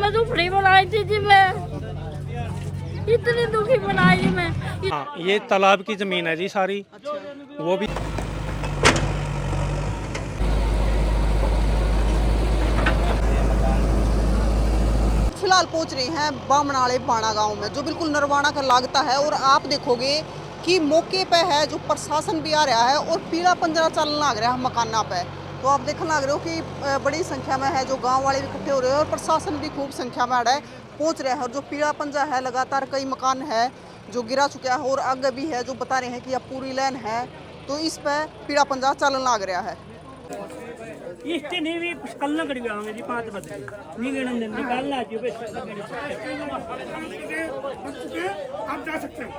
मैं झोपड़ी बनाई थी जी, मैं इतनी दुखी बनाई जी मैं। हाँ, ये तालाब की जमीन है जी सारी। वो भी फिलहाल पहुंच रहे हैं बामनाड़े बाणा गांव में, जो बिल्कुल नरवाना का लागता है। और आप देखोगे कि मौके पे है जो प्रशासन भी आ रहा है और पीला पंजरा चलने लग रहा है मकाना पे। तो आप देखने लग रहे हो कि बड़ी संख्या में है जो गांव वाले भी इकट्ठे हो रहे हैं और प्रशासन भी खूब संख्या में आ रहा है, पहुंच रहा है। और जो पीला पंजा है, लगातार कई मकान है जो गिरा चुका है और आगे भी है जो बता रहे हैं कि अब पूरी लाइन है, तो इस पे पीला पंजा चलने लग रहा है। इससे नहीं भी कल ना करी आवे जी 5 बजे नहीं गणन दिन निकालना जी पे आप जा सकते हैं।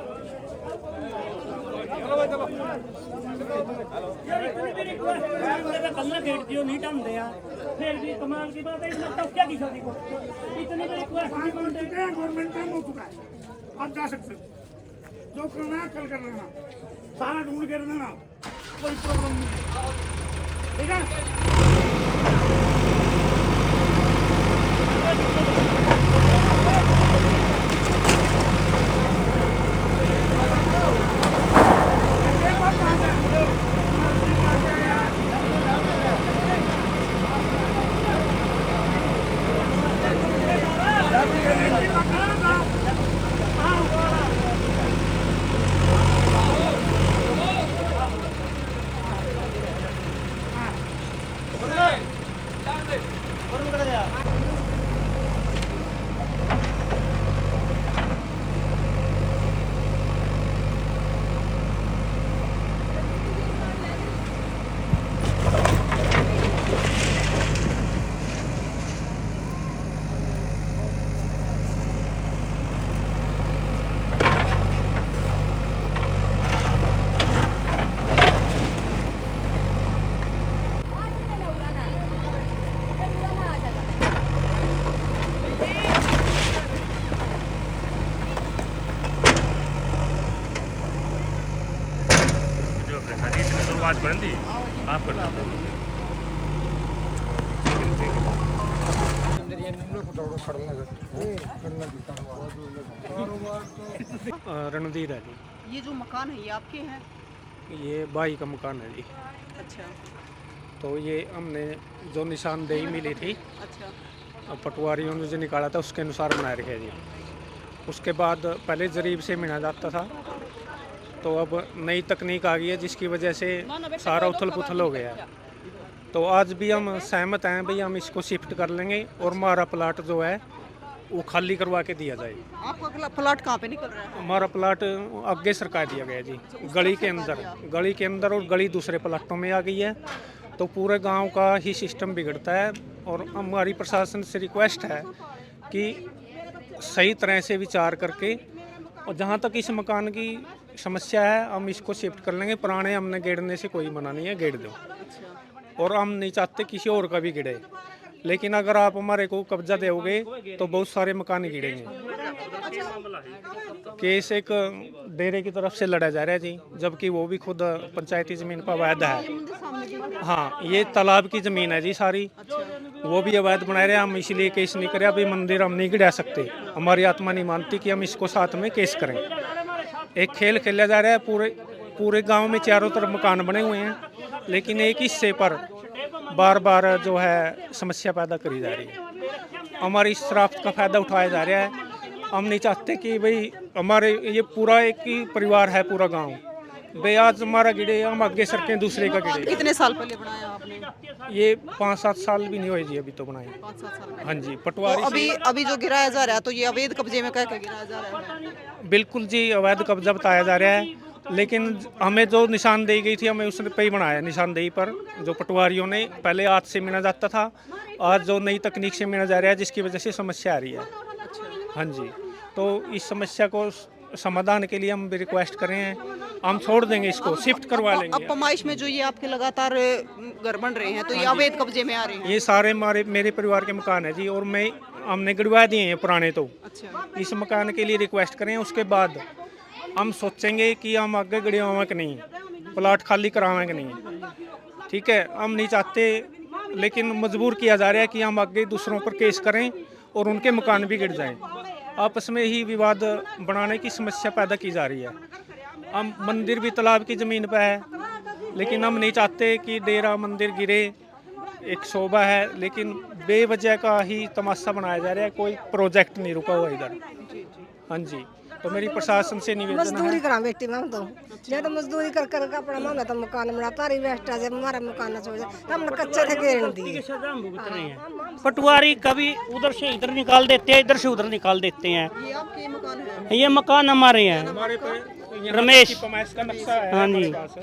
कल ना गेट दियो नहीं ढंगते आ फिर भी कमाल की बात है। इसमें तो क्या की शादी को इतनी बड़ी गवर्नमेंट काम हो चुका है, आप जा सकते हैं। जो करना है कल कर लेना, सारा ढूंढ कर देना, कोई प्रॉब्लम नहीं, ठीक है। रणधीर है जी। ये जो मकान है ये आपके हैं? ये भाई का मकान है जी। अच्छा तो ये हमने जो निशानदेही मिली थी अच्छा पटवारियों ने जो निकाला था उसके अनुसार बनाया रखे जी। उसके बाद पहले जरीब से मिना जाता था, तो अब नई तकनीक आ गई है जिसकी वजह से सारा उथल पुथल हो गया है। तो आज भी हम सहमत हैं भाई, हम इसको शिफ्ट कर लेंगे और हमारा प्लाट जो है वो खाली करवा के दिया जाए। आपका प्लाट कहाँ पे निकल रहा है? हमारा प्लाट आगे सरकार दिया गया जी, गली के अंदर और गली दूसरे प्लाटों में आ गई है। तो पूरे गांव का ही सिस्टम बिगड़ता है और हमारी प्रशासन से रिक्वेस्ट है कि सही तरह से विचार करके, और जहां तक इस मकान की समस्या है हम इसको शिफ्ट कर लेंगे। पुराने हमने गेड़ने से कोई मना नहीं है, गेड़ दो, और हम नहीं चाहते किसी और का भी गिरे। लेकिन अगर आप हमारे को कब्जा दोगे तो बहुत सारे मकान गिरेंगे। केस एक डेरे की तरफ से लड़ा जा रहा है जी, जबकि वो भी खुद पंचायती जमीन पर अवैध है। हाँ, ये तालाब की जमीन है जी सारी, वो भी अवैध बना रहे हैं। हम इसलिए केस नहीं करें, अभी मंदिर हम नहीं गिरा सकते, हमारी आत्मा नहीं मानती कि हम इसको साथ में केस करें। एक खेल खेला जा रहा है, पूरे गांव में चारों तरफ मकान बने हुए हैं, लेकिन एक हिस्से पर बार बार जो है समस्या पैदा करी जा रही है। हमारी इस शराफत का फ़ायदा उठाया जा रहा है। हम नहीं चाहते कि भाई हमारे ये पूरा एक ही परिवार है, पूरा गांव भाई आज हमारा गिरे, हम आगे सरकें दूसरे का गिरे। कितने साल पहले बनाया आपने? ये 5-7 साल भी नहीं हुए जी अभी तो बनाए। 5-7 साल हाँ जी, तो पटवारी अभी जो गिराया जा रहा है तो ये अवैध कब्जे में कह के गिराया जा रहा है? बिल्कुल जी अवैध कब्जा बताया जा रहा है, लेकिन हमें जो निशानदेही गई थी हमें उस पे ही बनाया। निशानदेही पर जो पटवारियों ने पहले हाथ से मिना जाता था, आज जो नई तकनीक से मिना जा रहा है जिसकी वजह से समस्या आ रही है। हाँ जी, तो इस समस्या को समाधान के लिए हम भी रिक्वेस्ट कर रहे हैं, हम छोड़ देंगे, इसको शिफ्ट करवा लेंगे। अब पमाइश में जो ये आपके लगातार घर बन रहे हैं तो ये अवैध कब्जे में आ रहे हैं? ये सारे मेरे परिवार के मकान है जी, और हमने गिरवा दिए हैं पुराने। तो अच्छा इस मकान के लिए रिक्वेस्ट करें, उसके बाद हम सोचेंगे कि हम आगे गड़वाएं कि नहीं, प्लाट खाली करावें कि नहीं। ठीक है, हम नहीं चाहते, लेकिन मजबूर किया जा रहा है कि हम आगे दूसरों पर केस करें और उनके मकान भी गिर जाएं। आपस में ही विवाद बनाने की समस्या पैदा की जा रही है। हम मंदिर भी तालाब की ज़मीन पर है, लेकिन हम नहीं चाहते कि डेरा मंदिर गिरे। एक शोभा है, लेकिन बेवजह का ही तमाशा बनाया जा रहा है, कोई प्रोजेक्ट नहीं रुका हुआ इधर। हाँ जी, तो मेरी प्रशासन से निवेदन मजदूरी है। करा बेटी मैं तो जब मजदूरी कर कर के अपना मांगा तो मकान बनाता रही वेस्टा जब हमारा मकान छोड़ जाए तो हमने कच्चे थे घेर दिए। पटवारी कभी उधर से इधर निकाल देते हैं, इधर से उधर निकाल देते हैं। ये आपके मकान है? ये मकान हमारे हैं, हमारे पे रमेश। पैमाइश का नक्शा है हाँ हमारे जी, पास।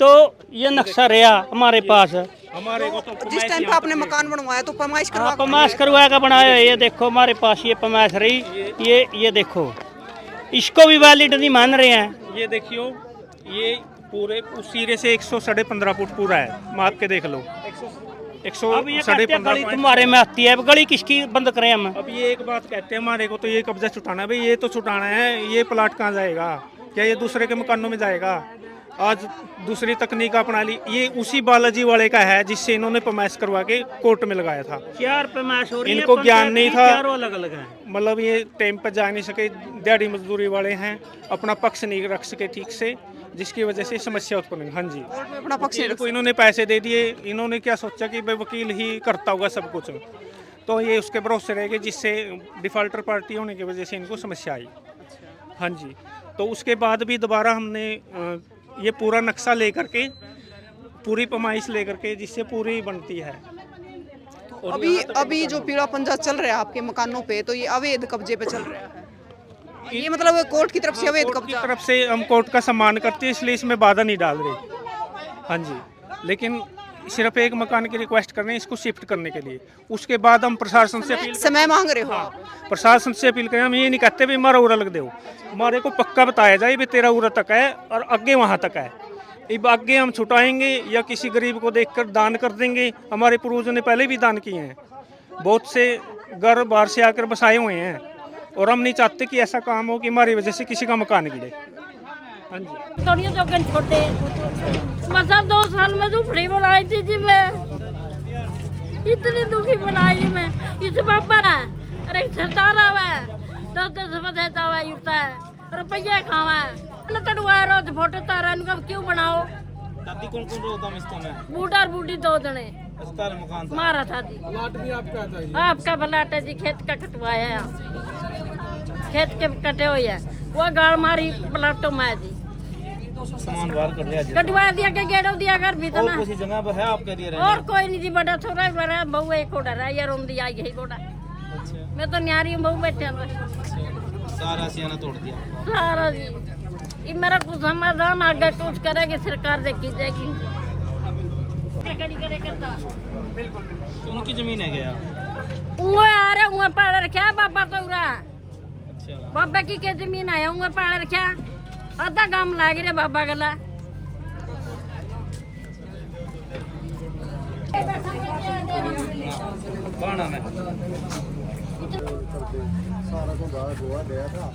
तो ये नक्शा रहा हमारे पास। हमारे को तो जिस टाइम पे आपने मकान बनवाया तो पैमाइश करवा हाँ, पैमाइश करवाया बनाया है। ये देखो हमारे पास ये पैमाइश रही, ये देखो, इसको भी वैलिड नहीं मान रहे हैं। ये देखियो, ये पूरे उस सिरे से 115.5 फुट पूरा है, माप के देख लो। अब ये कहते हैं 115.5 गली तुम्हारे में आती है, अब गली किसकी बंद करें हम? अब ये एक बात कहते हैं हमारे को, तो ये कब्जा छुटाना है भाई, ये तो छुटाना है। ये प्लाट कहाँ जाएगा? क्या ये दूसरे के मकानों में जाएगा? आज दूसरी तकनीक अपना ली। ये उसी बालाजी वाले का है जिससे इन्होंने पैमाइश करवा के कोर्ट में लगाया था। चार पैमाइश हो रही है, इनको ज्ञान नहीं था, चारों अलग अलग हैं। मतलब ये टाइम पर जा नहीं सके, दिहाड़ी मजदूरी वाले हैं, अपना पक्ष नहीं रख सके ठीक से, जिसकी वजह से समस्या उत्पन्न हुई। हाँ जी, अपना पक्ष नहीं रख इनको इन्होंने पैसे दे दिए। इन्होंने क्या सोचा कि भाई वकील ही करता होगा सब कुछ, तो ये उसके भरोसे रह गए, जिससे डिफॉल्टर पार्टी होने की वजह से इनको समस्या आई। हाँ जी, तो उसके बाद भी दोबारा हमने ये पूरा नक्शा लेकर के, पूरी पैमाइश लेकर के, जिससे पूरी बनती है। और अभी जो पीला पंजा चल रहा है आपके मकानों पे, तो ये अवैध कब्जे पे चल रहा है। ये मतलब कोर्ट की तरफ से अवैध कोर्ट की कब्जा। तरफ से हम कोर्ट का सम्मान करते हैं, इसलिए इसमें बाधा नहीं डाल रहे। हाँ जी, लेकिन सिर्फ एक मकान की रिक्वेस्ट कर रहे हैं इसको शिफ्ट करने के लिए। उसके बाद हम प्रशासन से अपील, समय मांग रहे हो? प्रशासन से अपील करें। हम ये नहीं कहते भी हमारा उरा लग दो, हमारे को पक्का बताया जाए भी तेरा उरा तक है और आगे वहाँ तक है। अब आगे हम छुटाएंगे या किसी गरीब को देखकर दान कर देंगे। हमारे पूर्वजों ने पहले भी दान किए हैं, बहुत से घर बाहर से आकर बसाए हुए हैं, और हम नहीं चाहते कि ऐसा काम हो कि हमारी वजह से किसी का मकान गिरे। हाँ जी, थोड़ी तो गन छोटे मतलब 2 साल में झोपड़ी बनाई थी जी मैं, इतनी दुखी बनाई मैं। इस बाबा ना अरे सतारा हुआ 10 बजेता हुआ युक्ता है रुपये खावा न तड़वा रोज फोटो तारा इनका क्यों बनाओ? दादी कौन कौन रोका मिस्टर में? बूढ़ा और बूढ़ी 2 जने मकान मारा था जी। प्लाट भी आपका था? आपका प्लाट है जी, खेत का कटवाया है, खेत के कटे हुए है, वो गाड़ मारी प्लाटों में जी, सामान बाहर कर दिया। कटवा दिया के गेड़ो दिया घर भी और किसी जगह पर है आपके लिए रहने? और कोई नहीं जी, बड़ा थोड़ा बड़ा बहू एक कोड़ा रहा यार रोंदी आई गई कोड़ा। अच्छा, मैं तो न्यारी हूँ, बहू बैठे हैं सारा सियाना तोड़ दिया सारा जी। ये मेरा कुछ समाधान आगे कुछ करेगी सरकार, देखी जाएगी। उनकी जमीन है क्या? वो आ रहे हुए पाड़ रखा बाबा तो उरा अच्छा, बाबा की के जमीन आया हुए पाड़ रखा, आधा काम लाग रहे बाबा गला। कौन है? सारा को गोवा गया था।